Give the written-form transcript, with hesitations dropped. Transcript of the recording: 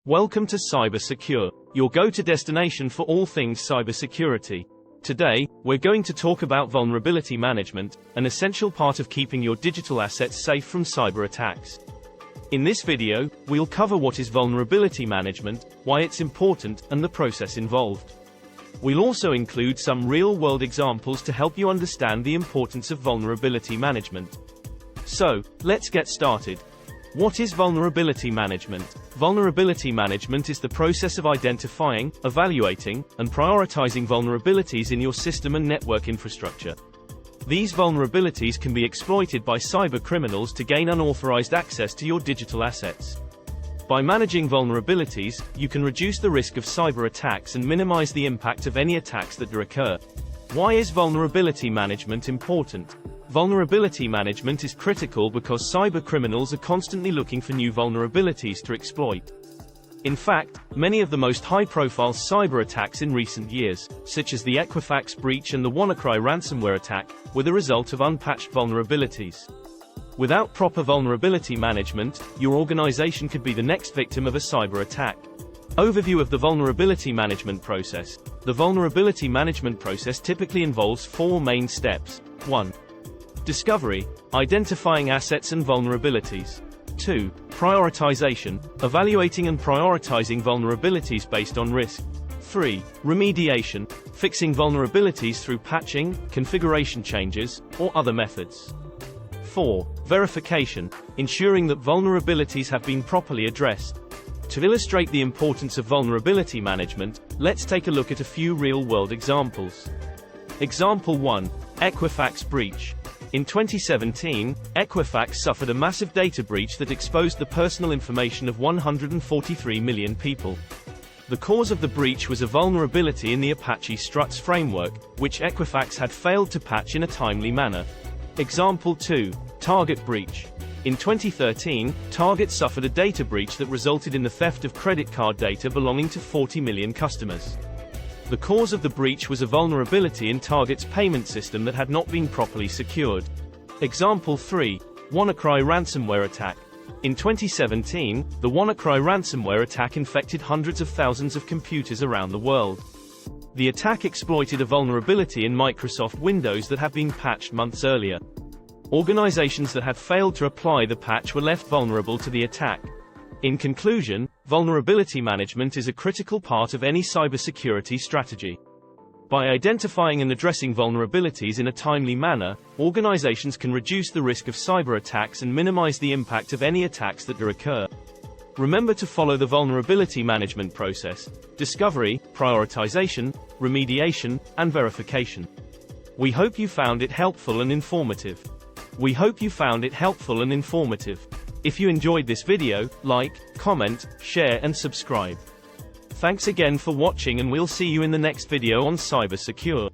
Welcome to Cybersecure, your go-to destination for all things cybersecurity. Today, we're going to talk about vulnerability management, an essential part of keeping your digital assets safe from cyber attacks. In this video, we'll cover what is vulnerability management, why it's important, and the process involved. We'll also include some real-world examples to help you understand the importance of vulnerability management. So, let's get started. What is vulnerability management? Vulnerability management is the process of identifying, evaluating, and prioritizing vulnerabilities in your system and network infrastructure. These vulnerabilities can be exploited by cyber criminals to gain unauthorized access to your digital assets. By managing vulnerabilities, you can reduce the risk of cyber attacks and minimize the impact of any attacks that occur. Why is vulnerability management important? Vulnerability management is critical because cyber criminals are constantly looking for new vulnerabilities to exploit. In fact, many of the most high-profile cyber attacks in recent years, such as the Equifax breach and the WannaCry ransomware attack, were the result of unpatched vulnerabilities. Without proper vulnerability management, your organization could be the next victim of a cyber attack. Overview of the vulnerability management process. The vulnerability management process typically involves four main steps. 1. Discovery, identifying assets and vulnerabilities. 2. Prioritization, evaluating and prioritizing vulnerabilities based on risk. 3. Remediation, fixing vulnerabilities through patching, configuration changes, or other methods. 4. Verification, ensuring that vulnerabilities have been properly addressed. To illustrate the importance of vulnerability management, let's take a look at a few real-world examples. Example 1. Equifax breach. In 2017, Equifax suffered a massive data breach that exposed the personal information of 143 million people. The cause of the breach was a vulnerability in the Apache Struts framework, which Equifax had failed to patch in a timely manner. Example 2. Target breach. In 2013, Target suffered a data breach that resulted in the theft of credit card data belonging to 40 million customers. The cause of the breach was a vulnerability in Target's payment system that had not been properly secured. Example 3. WannaCry ransomware attack. In 2017, the WannaCry ransomware attack infected hundreds of thousands of computers around the world. The attack exploited a vulnerability in Microsoft Windows that had been patched months earlier. Organizations that had failed to apply the patch were left vulnerable to the attack. In conclusion, vulnerability management is a critical part of any cybersecurity strategy. By identifying and addressing vulnerabilities in a timely manner, organizations can reduce the risk of cyber attacks and minimize the impact of any attacks that occur. Remember to follow the vulnerability management process: discovery, prioritization, remediation, and verification. We hope you found it helpful and informative. If you enjoyed this video, like, comment, share and subscribe. Thanks again for watching, and we'll see you in the next video on Cybersecure.